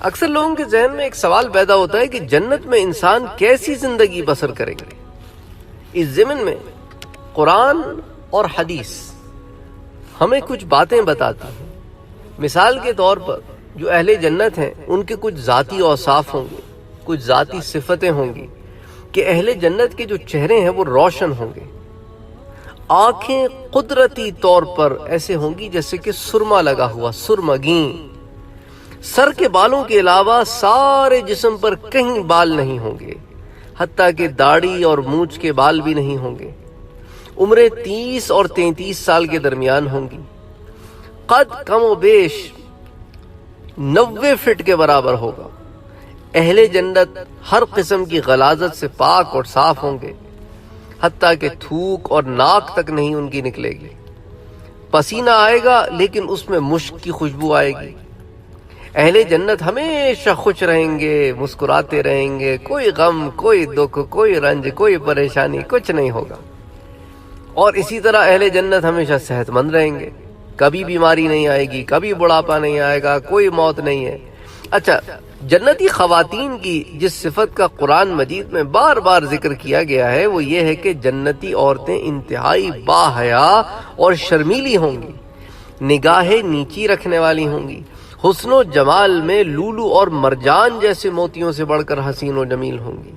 اکثر لوگوں کے ذہن میں ایک سوال پیدا ہوتا ہے کہ جنت میں انسان کیسی زندگی بسر کریں گے۔ اس ضمن میں قرآن اور حدیث ہمیں کچھ باتیں بتاتی ہیں۔ مثال کے طور پر جو اہل جنت ہیں ان کے کچھ ذاتی اوصاف ہوں گے، کچھ ذاتی صفتیں ہوں گی کہ اہل جنت کے جو چہرے ہیں وہ روشن ہوں گے، آنکھیں قدرتی طور پر ایسے ہوں گی جیسے کہ سرما لگا ہوا، سرمگیں۔ سر کے بالوں کے علاوہ سارے جسم پر کہیں بال نہیں ہوں گے، حتیٰ کہ داڑھی اور مونچھ کے بال بھی نہیں ہوں گے۔ عمریں 30 اور 33 سال کے درمیان ہوں گی۔ قد کم و بیش 90 فٹ کے برابر ہوگا۔ اہل جنت ہر قسم کی غلاظت سے پاک اور صاف ہوں گے، حتیٰ کہ تھوک اور ناک تک نہیں ان کی نکلے گی۔ پسینہ آئے گا لیکن اس میں مشک کی خوشبو آئے گی۔ اہل جنت ہمیشہ خوش رہیں گے، مسکراتے رہیں گے، کوئی غم، کوئی دکھ، کوئی رنج، کوئی پریشانی کچھ نہیں ہوگا۔ اور اسی طرح اہل جنت ہمیشہ صحت مند رہیں گے، کبھی بیماری نہیں آئے گی، کبھی بڑھاپا نہیں آئے گا، کوئی موت نہیں ہے۔ اچھا، جنتی خواتین کی جس صفت کا قرآن مجید میں بار بار ذکر کیا گیا ہے وہ یہ ہے کہ جنتی عورتیں انتہائی باحیا اور شرمیلی ہوں گی، نگاہیں نیچی رکھنے والی ہوں گی، حسن و جمال میں لولو اور مرجان جیسے موتیوں سے بڑھ کر حسین و جمیل ہوں گی۔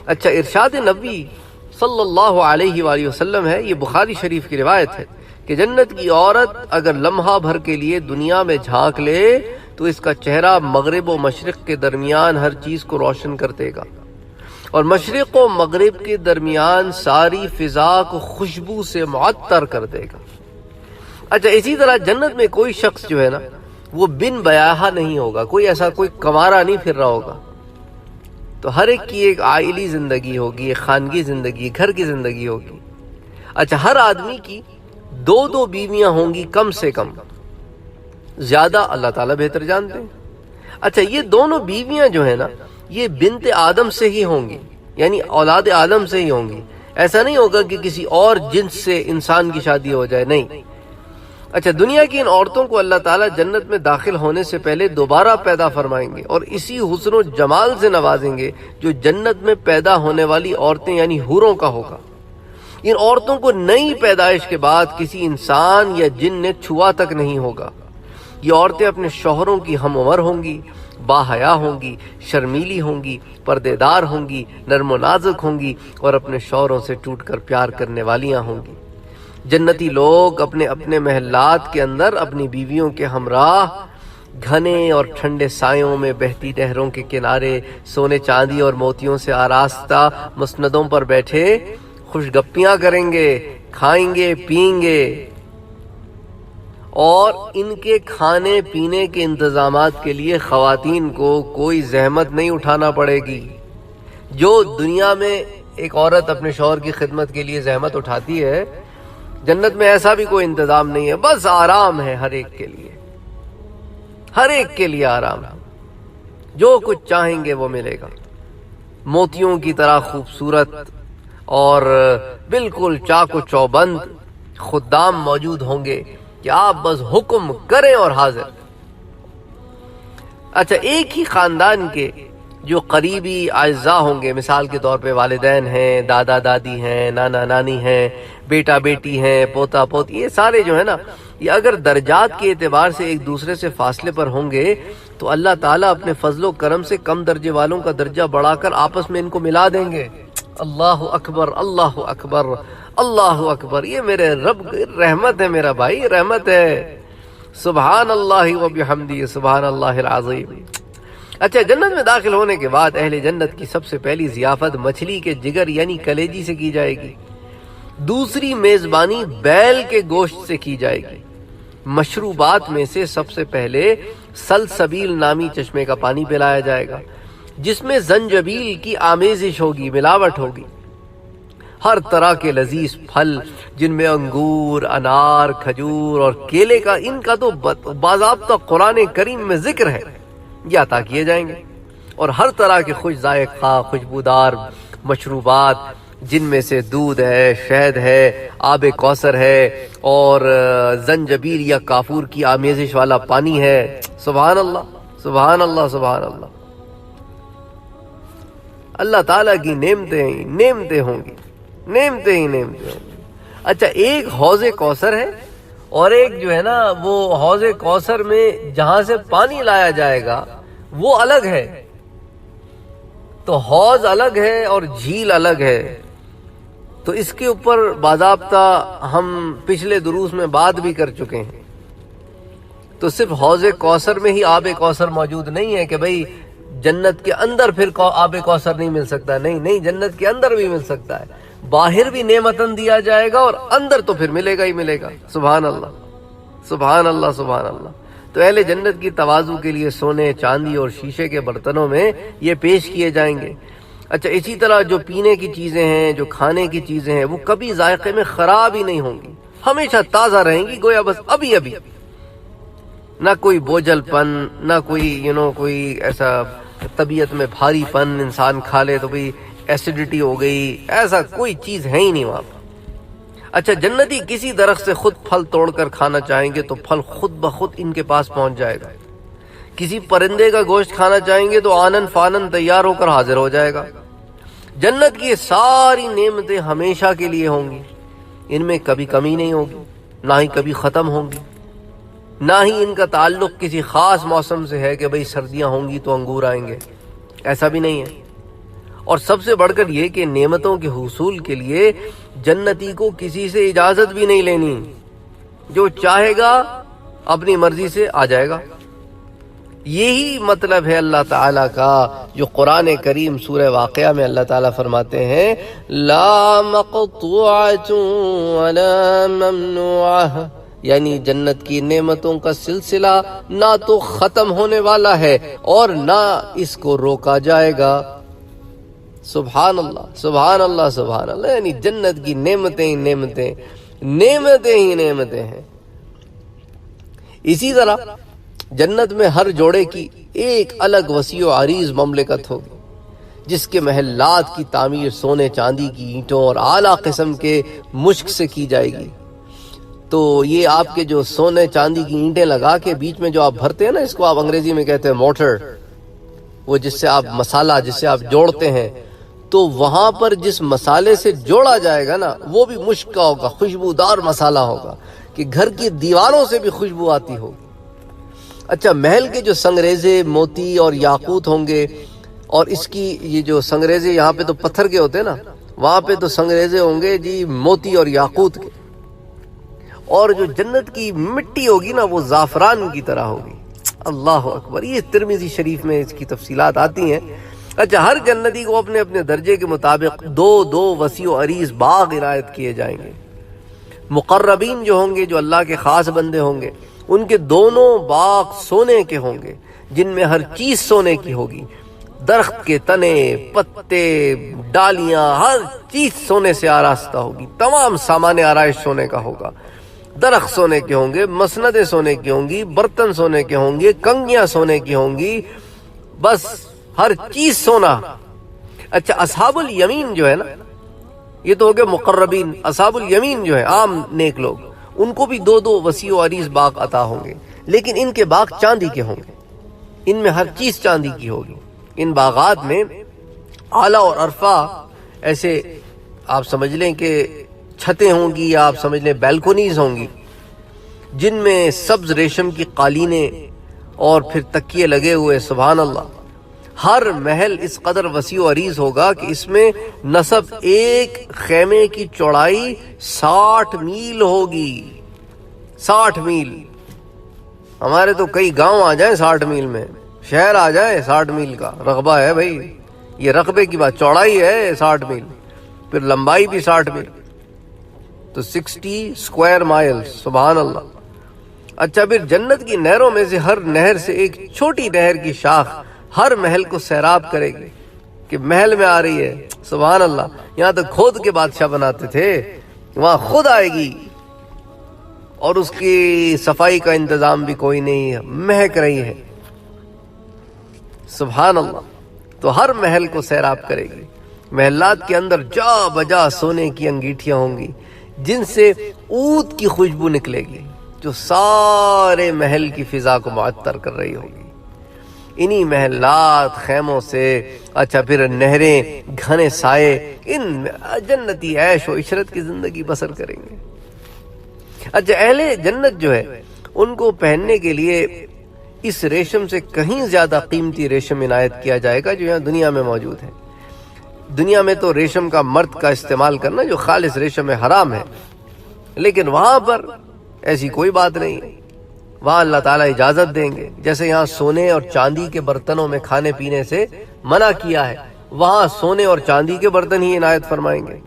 اچھا، ارشاد نبی صلی اللہ علیہ وآلہ وسلم ہے، یہ بخاری شریف کی روایت ہے کہ جنت کی عورت اگر لمحہ بھر کے لیے دنیا میں جھانک لے تو اس کا چہرہ مغرب و مشرق کے درمیان ہر چیز کو روشن کر دے گا، اور مشرق و مغرب کے درمیان ساری فضا کو خوشبو سے معطر کر دے گا۔ اچھا، اسی طرح جنت میں کوئی شخص جو ہے نا وہ بن بیاہا نہیں ہوگا، کوئی ایسا کوئی کنوارا نہیں پھر رہا ہوگا۔ تو ہر ایک کی ایک عائلی زندگی ہوگی، ایک خانگی زندگی، گھر کی زندگی ہوگی۔ اچھا، ہر آدمی کی 2 بیویاں ہوں گی کم سے کم، زیادہ اللہ تعالیٰ بہتر جانتے ہیں۔ اچھا، یہ دونوں بیویاں جو ہیں نا یہ بنت آدم سے ہی ہوں گی، یعنی اولاد آدم سے ہی ہوں گی۔ ایسا نہیں ہوگا کہ کسی اور جنس سے انسان کی شادی ہو جائے، نہیں۔ اچھا، دنیا کی ان عورتوں کو اللہ تعالیٰ جنت میں داخل ہونے سے پہلے دوبارہ پیدا فرمائیں گے اور اسی حسن و جمال سے نوازیں گے جو جنت میں پیدا ہونے والی عورتیں یعنی حوروں کا ہوگا۔ ان عورتوں کو نئی پیدائش کے بعد کسی انسان یا جن نے چھوا تک نہیں ہوگا۔ یہ عورتیں اپنے شوہروں کی ہم عمر ہوں گی، باحیا ہوں گی، شرمیلی ہوں گی، پردے دار ہوں گی، نرم و نازک ہوں گی اور اپنے شوہروں سے ٹوٹ کر پیار کرنے والیاں ہوں گی۔ جنتی لوگ اپنے اپنے محلات کے اندر اپنی بیویوں کے ہمراہ گھنے اور ٹھنڈے سایوں میں بہتی نہروں کے کنارے سونے چاندی اور موتیوں سے آراستہ مسندوں پر بیٹھے خوش گپیاں کریں گے، کھائیں گے، پئیں گے، اور ان کے کھانے پینے کے انتظامات کے لیے خواتین کو کوئی زحمت نہیں اٹھانا پڑے گی۔ جو دنیا میں ایک عورت اپنے شوہر کی خدمت کے لیے زحمت اٹھاتی ہے، جنت میں ایسا بھی کوئی انتظام نہیں ہے، بس آرام ہے ہر ایک کے لیے، ہر ایک کے لیے آرام ہے، جو کچھ چاہیں گے وہ ملے گا۔ موتیوں کی طرح خوبصورت اور بالکل چاق و چوبند خدام موجود ہوں گے کہ آپ بس حکم کریں اور حاضر۔ اچھا، ایک ہی خاندان کے جو قریبی اعزاء ہوں گے، مثال کے طور پہ والدین ہیں، دادا دادی ہیں، نانا نانی ہیں، بیٹا بیٹی ہیں، پوتا پوتی، یہ سارے جو ہے نا یہ اگر درجات کے اعتبار سے ایک دوسرے سے فاصلے پر ہوں گے تو اللہ تعالیٰ اپنے فضل و کرم سے کم درجے والوں کا درجہ بڑھا کر آپس میں ان کو ملا دیں گے۔ اللہ اکبر، اللہ اکبر، اللہ اکبر، یہ میرے رب رحمت ہے، میرا بھائی رحمت ہے۔ سبحان اللہ و بحمدہ، سبحان اللہ العظیم۔ اچھا، جنت میں داخل ہونے کے بعد اہل جنت کی سب سے پہلی ضیافت مچھلی کے جگر یعنی کلیجی سے کی جائے گی، دوسری میزبانی بیل کے گوشت سے کی جائے گی۔ مشروبات میں سے سب سے پہلے سلسبیل نامی چشمے کا پانی پلایا جائے گا جس میں زنجبیل کی آمیزش ہوگی، ملاوٹ ہوگی۔ ہر طرح کے لذیذ پھل جن میں انگور، انار، کھجور اور کیلے کا، ان کا تو باضابطہ قرآن کریم میں ذکر ہے، یہ عطا کیے جائیں گے۔ اور ہر طرح کے خوش ذائقہ خوشبودار مشروبات جن میں سے دودھ ہے، شہد ہے، آب کوثر ہے اور زنجبیل یا کافور کی آمیزش والا پانی ہے۔ سبحان اللہ، سبحان اللہ سبحان اللہ. اللہ تعالیٰ کی نعمتیں ہی نعمتیں ہوں گی، نعمتیں ہی نعمتیں ہوں گی. اچھا، ایک حوض کوثر ہے اور ایک جو ہے نا وہ حوض کوثر میں جہاں سے پانی لایا جائے گا وہ الگ ہے. تو حوض الگ ہے اور جھیل الگ ہے. تو اس کے اوپر باضابطہ ہم پچھلے دروس میں بات بھی کر چکے ہیں. تو صرف حوض کوثر میں ہی آب کوثر موجود نہیں ہے کہ بھئی جنت کے اندر پھر آب کوثر نہیں مل سکتا. نہیں، جنت کے اندر بھی مل سکتا ہے. باہر بھی نعمتن دیا جائے گا اور اندر تو پھر ملے گا ہی ملے گا. سبحان اللہ سبحان اللہ سبحان اللہ. تو اہل جنت کی تواضع کے لیے سونے، چاندی اور شیشے کے برتنوں میں یہ پیش کیے جائیں گے. اچھا، اسی طرح جو پینے کی چیزیں ہیں، جو کھانے کی چیزیں ہیں، وہ کبھی ذائقے میں خراب ہی نہیں ہوں گی، ہمیشہ تازہ رہیں گی، گویا بس ابھی ابھی. نہ کوئی بوجھل پن، نہ کوئی کوئی ایسا طبیعت میں بھاری پن، انسان کھا لے تو بھئی ایسیڈیٹی ہو گئی، ایسا کوئی چیز ہے ہی نہیں وہاں پر. اچھا، جنتی کسی درخت سے خود پھل توڑ کر کھانا چاہیں گے تو پھل خود بخود ان کے پاس پہنچ جائے گا. کسی پرندے کا گوشت کھانا چاہیں گے تو آنن فانن تیار ہو کر حاضر ہو جائے گا. جنت کی ساری نعمتیں ہمیشہ کے لیے ہوں گی، ان میں کبھی کمی نہیں ہوگی، نہ ہی کبھی ختم ہوں گی. نہ ہی ان کا تعلق کسی خاص موسم سے ہے کہ بھئی سردیاں ہوں گی تو انگور آئیں گے، ایسا بھی نہیں ہے. اور سب سے بڑھ کر یہ کہ نعمتوں کے حصول کے لیے جنتی کو کسی سے اجازت بھی نہیں لینی، جو چاہے گا اپنی مرضی سے آ جائے گا. یہی مطلب ہے اللہ تعالیٰ کا جو قرآن کریم سورہ واقعہ میں اللہ تعالیٰ فرماتے ہیں لا مقطوعۃ ولا ممنوعہ، یعنی جنت کی نعمتوں کا سلسلہ نہ تو ختم ہونے والا ہے اور نہ اس کو روکا جائے گا. سبحان اللہ سبحان اللہ سبحان اللہ. یعنی جنت کی نعمتیں ہی نعمتیں، نعمتیں ہی نعمتیں ہیں. اسی طرح جنت میں ہر جوڑے کی ایک الگ وسیع و عریض مملکت ہوگی، جس کے محلات کی تعمیر سونے چاندی کی اینٹوں اور اعلیٰ قسم کے مشک سے کی جائے گی. تو یہ آپ کے جو سونے چاندی کی اینٹیں لگا کے بیچ میں جو آپ بھرتے ہیں نا، اس کو آپ انگریزی میں کہتے ہیں موٹر، وہ جس سے آپ مسالہ جس سے آپ جوڑتے ہیں، تو وہاں پر جس مسالے سے جوڑا جائے گا نا وہ بھی مشک کا ہوگا، خوشبودار مسالہ ہوگا کہ گھر کی دیواروں سے بھی خوشبو آتی ہوگی. اچھا، محل کے جو سنگریزے موتی اور یاقوت ہوں گے، اور اس کی یہ جو سنگریزے یہاں پہ تو پتھر کے ہوتے ہیں نا، وہاں پہ تو سنگریزے ہوں گے جی موتی اور یاقوت کے. اور جو جنت کی مٹی ہوگی نا وہ زعفران کی طرح ہوگی. اللہ اکبر. یہ ترمذی شریف میں اس کی تفصیلات آتی ہیں. اچھا، ہر جنتی کو اپنے اپنے درجے کے مطابق دو وسیع و عریض باغ عنایت کیے جائیں گے. مقربین جو ہوں گے، جو اللہ کے خاص بندے ہوں گے، ان کے دونوں باغ سونے کے ہوں گے، جن میں ہر چیز سونے کی ہوگی. درخت کے تنے، پتے، ڈالیاں، ہر چیز سونے سے آراستہ ہوگی. تمام سامان آرائش سونے کا ہوگا. درخت سونے کے ہوں گے، مسندیں سونے کی ہوں گی، برتن سونے کے ہوں گے، کنگیاں سونے کی ہوں گی، بس ہر چیز سونا. اچھا، اصحاب الیمین جو ہے نا، یہ تو ہو گئے مقربین. اصحاب الیمین جو ہے عام نیک لوگ، ان کو بھی دو وسیع و عریض باغ عطا ہوں گے، لیکن ان کے باغ چاندی کے ہوں گے. ان میں ہر چیز چاندی کی ہوگی. ان باغات میں اعلیٰ اور عرفہ ایسے آپ سمجھ لیں کہ چھتیں ہوں گی، یا آپ سمجھ لیں بیلکونیز ہوں گی، جن میں سبز ریشم کی قالینیں اور پھر تکیے لگے ہوئے. سبحان اللہ. ہر محل اس قدر وسیع و عریض ہوگا کہ اس میں نصب ایک خیمے کی چوڑائی 60 میل ہوگی. 60 میل. ہمارے تو کئی گاؤں آ جائیں 60 میل میں، شہر آ جائے 60 میل کا رقبہ ہے بھائی. یہ رقبے کی بات، چوڑائی ہے 60 میل، پھر لمبائی بھی 60 میل، تو 60 اسکوائر مائل. سبحان اللہ. اچھا، پھر جنت کی نہروں میں سے ہر نہر سے ایک چھوٹی نہر کی شاخ ہر محل کو سیراب کرے گی کہ محل میں آ رہی ہے. سبحان اللہ. یہاں تو کھود کے بادشاہ بناتے تھے، وہاں خود آئے گی، اور اس کی صفائی کا انتظام بھی کوئی نہیں، مہک رہی ہے. سبحان اللہ. تو ہر محل کو سیراب کرے گی. محلات کے اندر جا بجا سونے کی انگیٹھیاں ہوں گی، جن سے عود کی خوشبو نکلے گی، جو سارے محل کی فضا کو معطر کر رہی ہوگی. انہی محلات خیموں سے، اچھا پھر نہریں، گھنے سائے، ان جنتی عیش و عشرت کی زندگی بسر کریں گے۔ اچھا اہل جنت جو ہے ان کو پہننے کے لیے اس ریشم سے کہیں زیادہ قیمتی ریشم عنایت کیا جائے گا جو یہاں دنیا میں موجود ہے۔ دنیا میں تو ریشم کا مرد کا استعمال کرنا جو خالص ریشم ہے حرام ہے، لیکن وہاں پر ایسی کوئی بات نہیں ہے، وہاں اللہ تعالیٰ اجازت دیں گے۔ جیسے یہاں سونے اور چاندی کے برتنوں میں کھانے پینے سے منع کیا ہے، وہاں سونے اور چاندی کے برتن ہی عنایت فرمائیں گے۔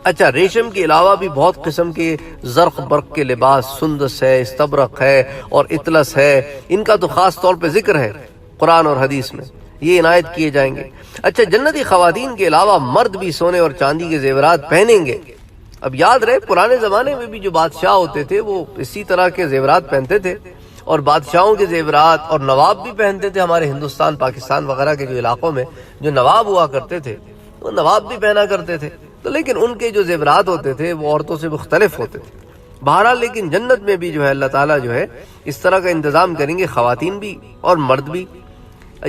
اچھا ریشم کے علاوہ بھی بہت قسم کے زرق برق کے لباس، سندس ہے، استبرق ہے اور اطلس ہے، ان کا تو خاص طور پہ ذکر ہے قرآن اور حدیث میں، یہ عنایت کیے جائیں گے۔ اچھا جنتی خواتین کے علاوہ مرد بھی سونے اور چاندی کے زیورات پہنیں گے۔ اب یاد رہے پرانے زمانے میں بھی جو بادشاہ ہوتے تھے وہ اسی طرح کے زیورات پہنتے تھے، اور بادشاہوں کے زیورات اور نواب بھی پہنتے تھے۔ ہمارے ہندوستان، پاکستان وغیرہ کے جو علاقوں میں جو نواب ہوا کرتے تھے وہ نواب بھی پہنا کرتے تھے، تو لیکن ان کے جو زیورات ہوتے تھے وہ عورتوں سے مختلف ہوتے تھے۔ بہرحال لیکن جنت میں بھی جو ہے اللہ تعالیٰ جو ہے اس طرح کا انتظام کریں گے، خواتین بھی اور مرد بھی۔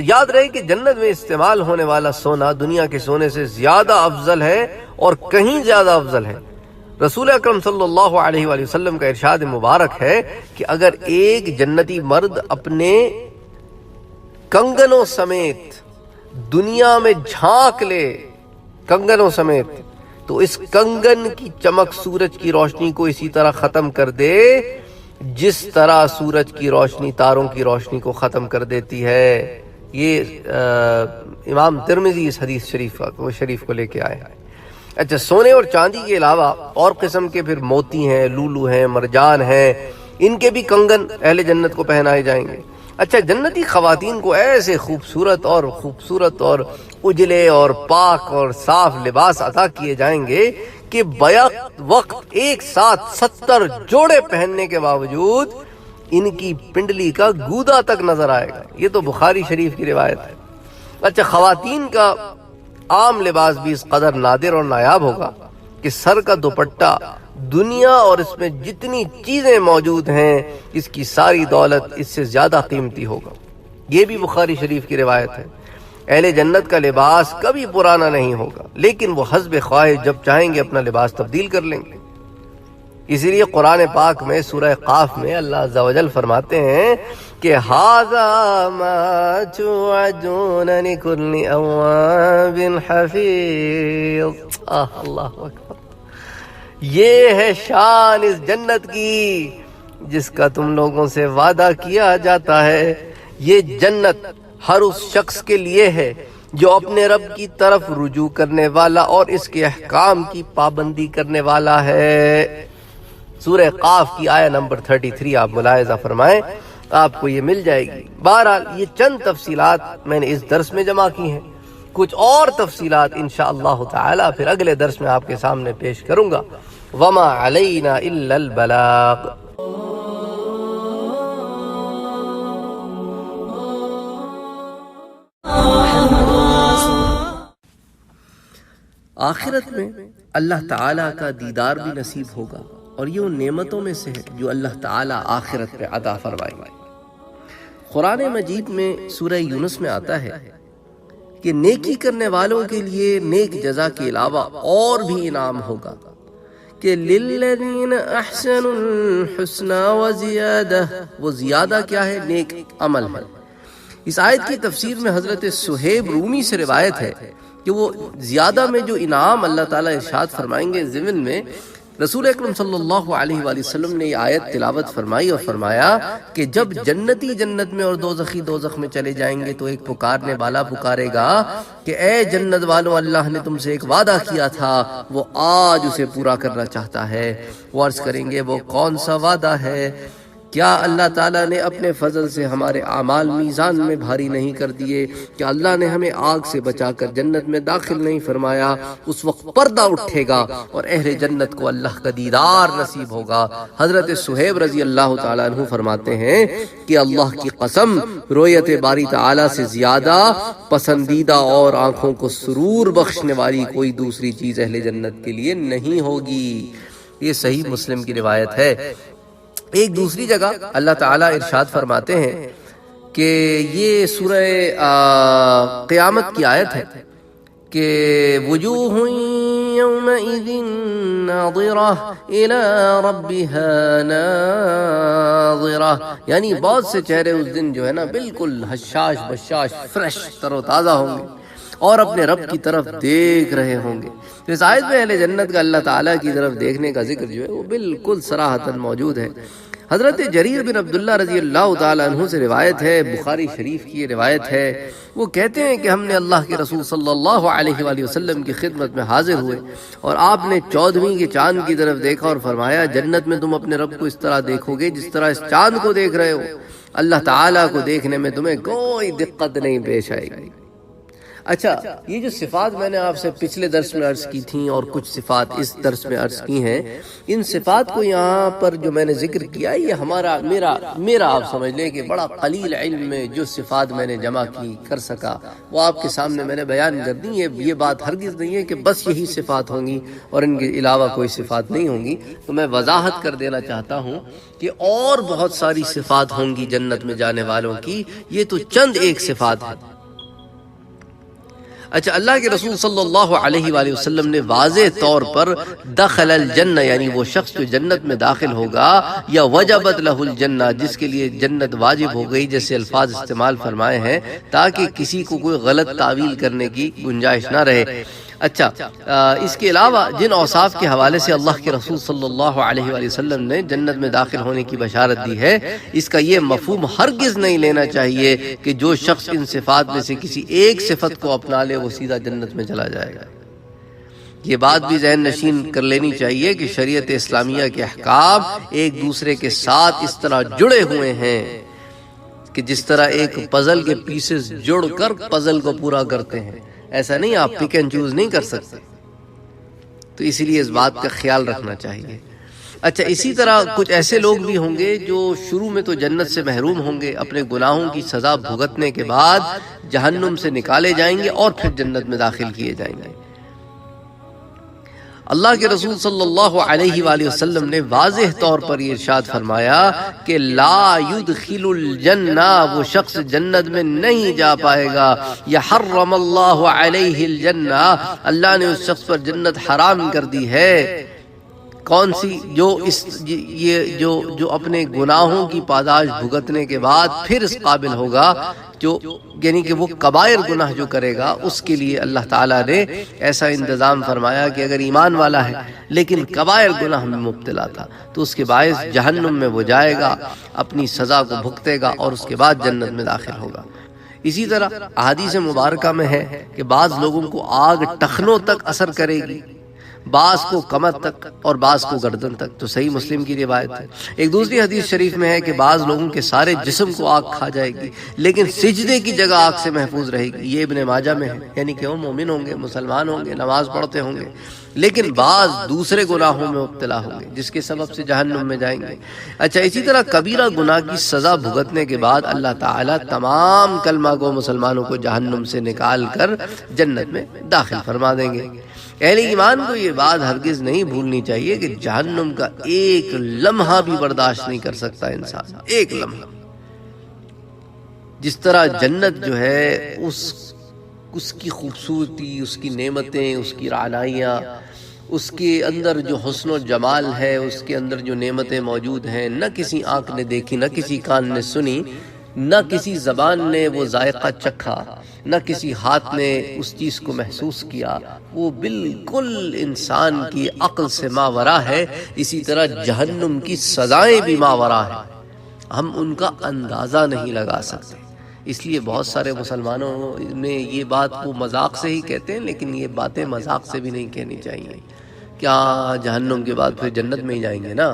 یاد رہے کہ جنت میں استعمال ہونے والا سونا دنیا کے سونے سے زیادہ افضل ہے اور کہیں زیادہ افضل ہے۔ رسول اکرم صلی اللہ علیہ وآلہ وسلم کا ارشاد مبارک ہے کہ اگر ایک جنتی مرد اپنے کنگنوں سمیت دنیا میں جھانک لے، کنگنوں سمیت، تو اس کنگن کی چمک سورج کی روشنی کو اسی طرح ختم کر دے جس طرح سورج کی روشنی تاروں کی روشنی کو ختم کر دیتی ہے۔ یہ امام ترمذی اس حدیث شریف کو لے کے آئے ہیں۔ اچھا سونے اور چاندی کے علاوہ اور قسم کے پھر موتی ہیں، لولو ہیں، مرجان ہیں، ان کے بھی کنگن اہل جنت کو پہنائے جائیں گے۔ اچھا جنتی خواتین کو ایسے خوبصورت اور اجلے اور پاک اور صاف لباس عطا کیے جائیں گے کہ بیک وقت ایک ساتھ 70 جوڑے پہننے کے باوجود ان کی پنڈلی کا گودا تک نظر آئے گا۔ یہ تو بخاری شریف کی روایت ہے۔ اچھا خواتین کا عام لباس بھی اس قدر نادر اور نایاب ہوگا کہ سر کا دوپٹہ دنیا اور اس میں جتنی چیزیں موجود ہیں اس کی ساری دولت اس سے زیادہ قیمتی ہوگا۔ یہ بھی بخاری شریف کی روایت ہے۔ اہل جنت کا لباس کبھی پرانا نہیں ہوگا، لیکن وہ حسب خواہش جب چاہیں گے اپنا لباس تبدیل کر لیں گے۔ اسی لیے قرآن پاک میں سورہ قاف میں اللہ عز و جل فرماتے ہیں کہ ھذا ما توعدون لکل اواب حفیظ۔ اللہ اکبر، یہ ہے شان اس جنت کی جس کا تم لوگوں سے وعدہ کیا جاتا ہے۔ یہ جنت ہر اس شخص کے لیے ہے جو اپنے رب کی طرف رجوع کرنے والا اور اس کے احکام کی پابندی کرنے والا ہے۔ سورہ قاف کی آیہ نمبر 33 آپ ملاحظہ فرمائیں، آپ کو یہ مل جائے گی۔ بہرحال یہ چند تفصیلات میں نے اس درس میں جمع کی ہیں، کچھ اور تفصیلات انشاءاللہ تعالی پھر اگلے درس میں آپ کے سامنے پیش کروں گا۔ وما علینا الا البلاغ۔ آخرت میں اللہ تعالیٰ کا دیدار بھی نصیب ہوگا، اور یہ ان نعمتوں میں سے ہے جو اللہ تعالیٰ آخرت میں عطا فرمائیں گے۔ قرآن مجید میں سورہ یونس میں آتا ہے کہ نیکی کرنے والوں کے لیے نیک جزا کے علاوہ اور بھی انعام ہوگا کہ للذین احسنوا الحسنى وزیادہ۔ وہ زیادہ کیا ہے؟ نیک عمل ہے۔ اس آیت کی تفسیر میں حضرت صہیب رومی سے روایت ہے کہ وہ زیادہ میں جو انعام اللہ تعالیٰ ارشاد فرمائیں گے ضمن میں رسول اکرم صلی اللہ علیہ وآلہ وسلم نے یہ آیت تلاوت فرمائی اور فرمایا کہ جب جنتی جنت میں اور دوزخی دوزخ میں چلے جائیں گے تو ایک پکارنے والا پکارے گا کہ اے جنت والوں، اللہ نے تم سے ایک وعدہ کیا تھا، وہ آج اسے پورا کرنا چاہتا ہے۔ وہ عرض کریں گے وہ کون سا وعدہ ہے؟ کیا اللہ تعالیٰ نے اپنے فضل سے ہمارے اعمال میزان میں بھاری نہیں کر دیے؟ کیا اللہ نے ہمیں آگ سے بچا کر جنت میں داخل نہیں فرمایا؟ اس وقت پردہ اٹھے گا اور اہل جنت کو اللہ کا دیدار نصیب ہوگا۔ حضرت صہیب رضی اللہ تعالیٰ عنہ فرماتے ہیں کہ اللہ کی قسم، رویت باری تعالیٰ سے زیادہ پسندیدہ اور آنکھوں کو سرور بخشنے والی کوئی دوسری چیز اہل جنت کے لیے نہیں ہوگی۔ یہ صحیح مسلم کی روایت ہے۔ ایک دوسری جگہ اللہ تعالیٰ ارشاد فرماتے ہیں کہ یہ سورہ قیامت کی آیت ہے کہ وجوہ یومئذ ناظرہ الی ربها ناظرہ، یعنی بہت سے چہرے اس دن جو ہے نا بالکل حشاش بشاش فریش تر و تازہ ہوں گے اور اپنے رب کی طرف دیکھ رہے ہوں گے۔ تو اس آیت میں اہل جنت کا اللہ تعالیٰ کی طرف دیکھنے کا ذکر جو ہے وہ بالکل صراحتاً موجود ہے۔ حضرت جریر بن عبداللہ رضی اللہ تعالیٰ عنہ سے روایت ہے، بخاری شریف کی یہ روایت ہے، وہ کہتے ہیں کہ ہم نے اللہ کے رسول صلی اللہ علیہ وآلہ وسلم کی خدمت میں حاضر ہوئے اور آپ نے 14ویں کے چاند کی طرف دیکھا اور فرمایا جنت میں تم اپنے رب کو اس طرح دیکھو گے جس طرح اس چاند کو دیکھ رہے ہو، اللہ تعالیٰ کو دیکھنے میں تمہیں کوئی دقت نہیں پیش آئے گی۔ اچھا، یہ جو صفات میں نے آپ سے پچھلے درس میں عرض کی تھیں اور کچھ صفات اس درس میں عرض کی ہیں، ان صفات کو یہاں پر جو میں نے ذکر کیا یہ میرا آپ سمجھ لیں کہ بڑا قلیل علم میں جو صفات میں نے جمع کی کر سکا وہ آپ کے سامنے میں نے بیان کر دی۔ یہ بات ہرگز نہیں ہے کہ بس یہی صفات ہوں گی اور ان کے علاوہ کوئی صفات نہیں ہوں گی، تو میں وضاحت کر دینا چاہتا ہوں کہ اور بہت ساری صفات ہوں گی جنت میں جانے والوں کی، یہ تو چند ایک صفات ہیں۔ اچھا، اللہ کے رسول صلی اللہ علیہ وآلہ وسلم نے واضح طور پر دخل الجنہ یعنی وہ شخص جو جنت میں داخل ہوگا یا وجبت لہ الجنہ جس کے لیے جنت واجب ہو گئی جیسے الفاظ استعمال فرمائے ہیں تاکہ کسی کو کوئی غلط تعویل کرنے کی گنجائش نہ رہے۔ اچھا، اس کے علاوہ جن اوصاف کے حوالے سے اللہ کے رسول صلی اللہ علیہ وآلہ وسلم نے جنت میں داخل ہونے کی بشارت دی ہے، اس کا یہ مفہوم ہرگز نہیں لینا چاہیے کہ جو شخص ان صفات میں سے کسی ایک صفت کو اپنا لے وہ سیدھا جنت میں چلا جائے گا۔ یہ بات بھی ذہن نشین کر لینی چاہیے کہ شریعت اسلامیہ کے احکام ایک دوسرے کے ساتھ اس طرح جڑے ہوئے ہیں کہ جس طرح ایک پزل کے پیسز جڑ کر پزل کو پورا کرتے ہیں، ایسا نہیں آپ پک اینڈ چوز نہیں کر سکتے، تو اسی لیے اس بات کا خیال رکھنا چاہیے۔ اچھا، اسی طرح کچھ ایسے لوگ بھی ہوں گے جو شروع میں تو جنت سے محروم ہوں گے، اپنے گناہوں کی سزا بھگتنے کے بعد جہنم سے نکالے جائیں گے اور پھر جنت میں داخل کیے جائیں گے۔ اللہ کے رسول صلی اللہ علیہ وآلہ وسلم نے واضح طور پر یہ ارشاد فرمایا کہ لا يدخل الجنہ، وہ شخص جنت میں نہیں جا پائے گا، یحرم اللہ علیہ الجنہ، اللہ نے اس شخص پر جنت حرام کر دی ہے۔ کون سی؟ جو اپنے گناہوں کی پاداش بھگتنے کے بعد پھر اس قابل ہوگا، جو یعنی کہ وہ کبائر گناہ جو کرے گا اس کے لیے اللہ تعالیٰ نے ایسا انتظام فرمایا کہ اگر ایمان والا ہے لیکن کبائر گناہ میں مبتلا تھا تو اس کے باعث جہنم میں وہ جائے گا، اپنی سزا کو بھگتے گا اور اس کے بعد جنت میں داخل ہوگا۔ اسی طرح احادیث مبارکہ میں ہے کہ بعض لوگوں کو آگ ٹخنوں تک اثر کرے گی، بعض کو کمر تک اور بعض کو گردن تک، تو صحیح مسلم کی روایت ہے۔ ایک دوسری حدیث شریف میں ہے کہ بعض لوگوں کے سارے جسم کو آگ کھا جائے گی لیکن سجدے کی جگہ آگ سے محفوظ رہے گی، یہ ابن ماجہ میں ہے، یعنی کہ وہ مومن ہوں گے، مسلمان ہوں گے، نماز پڑھتے ہوں گے لیکن بعض دوسرے گناہوں میں مبتلا ہوں گے جس کے سبب سے جہنم میں جائیں گے۔ اچھا، اسی طرح کبیرہ گناہ کی سزا بھگتنے کے بعد اللہ تعالیٰ تمام کلمہ گو مسلمانوں کو جہنم سے نکال کر جنت میں داخل فرما دیں گے۔ اہل ایمان کو یہ بات ہرگز نہیں بھولنی چاہیے کہ جہنم کا ایک لمحہ بھی برداشت نہیں کر سکتا انسان، ایک لمحہ۔ جس طرح جنت جو ہے اس کی خوبصورتی، اس کی نعمتیں، اس کی رعنائیاں، اس کے اندر جو حسن و جمال ہے، اس کے اندر جو نعمتیں موجود ہیں، نہ کسی آنکھ نے دیکھی، نہ کسی کان نے سنی، نہ کسی زبان نے وہ ذائقہ چکھا، نہ کسی ہاتھ نے اس چیز کو محسوس کیا، وہ بالکل انسان کی عقل سے ماورا ہے۔ اسی طرح جہنم کی سزائیں بھی ماورا ہیں، ہم ان کا اندازہ نہیں لگا سکتے۔ اس لیے بہت سارے مسلمانوں نے یہ بات کو مذاق سے ہی کہتے ہیں، لیکن یہ باتیں مذاق سے بھی نہیں کہنی چاہیے۔ کیا جہنم کے بعد پھر جنت میں ہی جائیں گے نا؟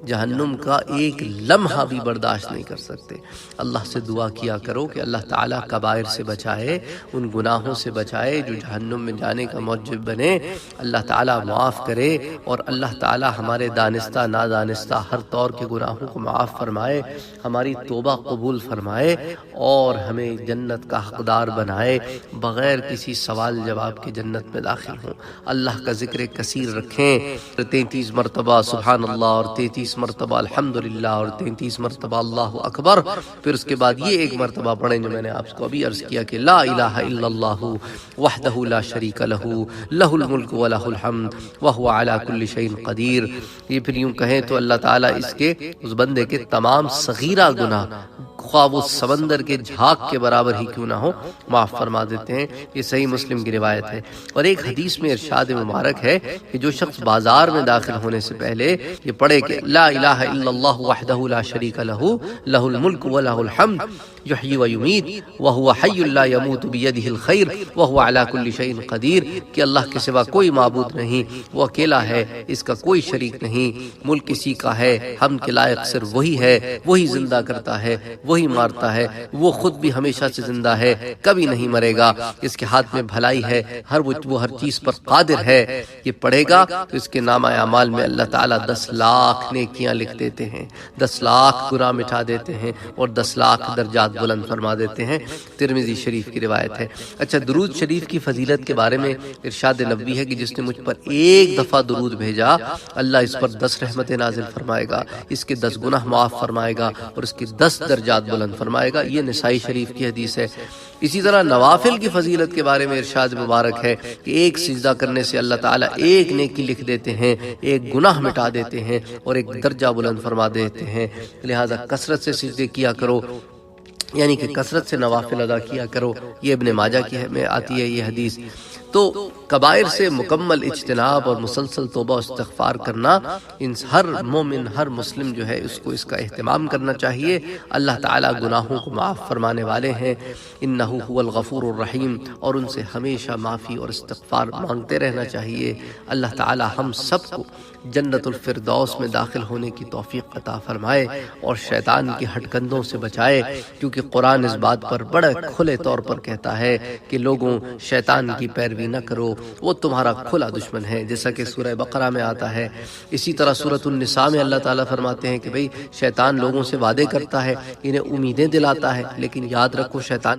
جہنم کا ایک لمحہ بھی برداشت نہیں کر سکتے۔ اللہ سے دعا کیا کرو کہ اللہ تعالیٰ کبائر سے بچائے، ان گناہوں سے بچائے جو جہنم میں جانے کا موجب بنے، اللہ تعالیٰ معاف کرے اور اللہ تعالیٰ ہمارے دانستہ نادانستہ ہر طور کے گناہوں کو معاف فرمائے، ہماری توبہ قبول فرمائے اور ہمیں جنت کا حقدار بنائے، بغیر کسی سوال جواب کے جنت میں داخل ہوں۔ اللہ کا ذکر کثیر رکھیں، 33 مرتبہ سبحان اللہ اور 33 33 مرتبہ الحمدللہ اور 33 مرتبہ اللہ اکبر، پھر اس کے بعد یہ ایک مرتبہ پڑھیں جو میں نے آپ کو ابھی عرض کیا کہ لا الہ الا اللہ وحدہ لا شریک لہ لہ الملک ولہ الحمد وہو علی کل شیء قدیر۔ یہ پھر یوں کہیں تو اللہ تعالیٰ اس کے اس بندے کے تمام صغیرہ گناہ، خواہ وہ سمندر کے جھاگ کے برابر ہی کیوں نہ ہو، معاف فرما دیتے ہیں۔ یہ صحیح مسلم کی روایت ہے۔ اور ایک حدیث میں ارشاد مبارک ہے کہ جو شخص بازار میں داخل ہونے سے پہلے یہ پڑھے کہ لا الہ الا اللہ وحدہ لا شریک لہ لہ الملک ولہ الحمد یحیی و یمیت وہو حی لا یموت بیدہ الخیر وہو علی کل شیء قدیر، کہ اللہ کے سوا کوئی معبود نہیں، وہ اکیلا ہے، اس کا کوئی شریک نہیں، ملک اسی کا ہے، ہم کے لائق صرف وہی ہے، وہی زندہ کرتا ہے، وہی مارتا ہے، وہ خود بھی ہمیشہ سے زندہ ہے، کبھی نہیں مرے گا، اس کے ہاتھ میں بھلائی ہے، وہ ہر چیز پر قادر ہے۔ یہ پڑھے گا تو اس کے نامہ اعمال میں اللہ تعالیٰ 10 لاکھ نیکیاں لکھ دیتے ہیں، 10 لاکھ گناہ مٹا دیتے ہیں اور 10 لاکھ درجات بلند فرما دیتے ہیں۔ ترمذی شریف کی روایت ہے۔ اچھا، درود شریف کی فضیلت کے بارے میں ارشاد نبوی ہے کہ جس نے مجھ پر ایک دفعہ درود بھیجا اللہ اس پر 10 رحمتیں نازل فرمائے گا، اس کے 10 گناہ معاف فرمائے گا اور اس کے 10 درجات بلند فرمائے گا۔ یہ نسائی شریف کی حدیث ہے۔ اسی طرح نوافل کی فضیلت کے بارے میں ارشاد مبارک ہے کہ ایک سجدہ کرنے سے اللہ تعالیٰ ایک نیکی لکھ دیتے ہیں، ایک گناہ مٹا دیتے ہیں اور ایک درجہ بلند فرما دیتے ہیں۔ لہذا کثرت سے سجدے کیا کرو، یعنی کہ کثرت سے نوافل ادا کیا کرو۔ یہ ابن ماجہ کی میں آتی ہے یہ حدیث۔ تو کبائر سے مکمل اجتناب اور مسلسل توبہ و استغفار کرنا ہر مومن، ہر مسلم جو ہے اس کو اس کا اہتمام کرنا چاہیے۔ اللہ تعالیٰ گناہوں کو معاف فرمانے والے ہیں، انہ هو الغفور الرحیم، اور ان سے ہمیشہ معافی اور استغفار مانگتے رہنا چاہیے۔ اللہ تعالیٰ ہم سب کو جنت الفردوس میں داخل ہونے کی توفیق عطا فرمائے اور شیطان کی ہٹ کندوں سے بچائے، کیونکہ قرآن اس بات پر بڑے کھلے طور پر کہتا ہے کہ لوگوں شیطان کی پیروی نہ کرو، وہ تمہارا کھلا دشمن ہے، جیسا کہ سورہ بقرہ میں آتا ہے۔ اسی طرح سورۃ النساء میں اللہ تعالیٰ فرماتے ہیں کہ بھئی شیطان لوگوں سے وعدے کرتا ہے، انہیں امیدیں دلاتا ہے، لیکن یاد رکھو شیطان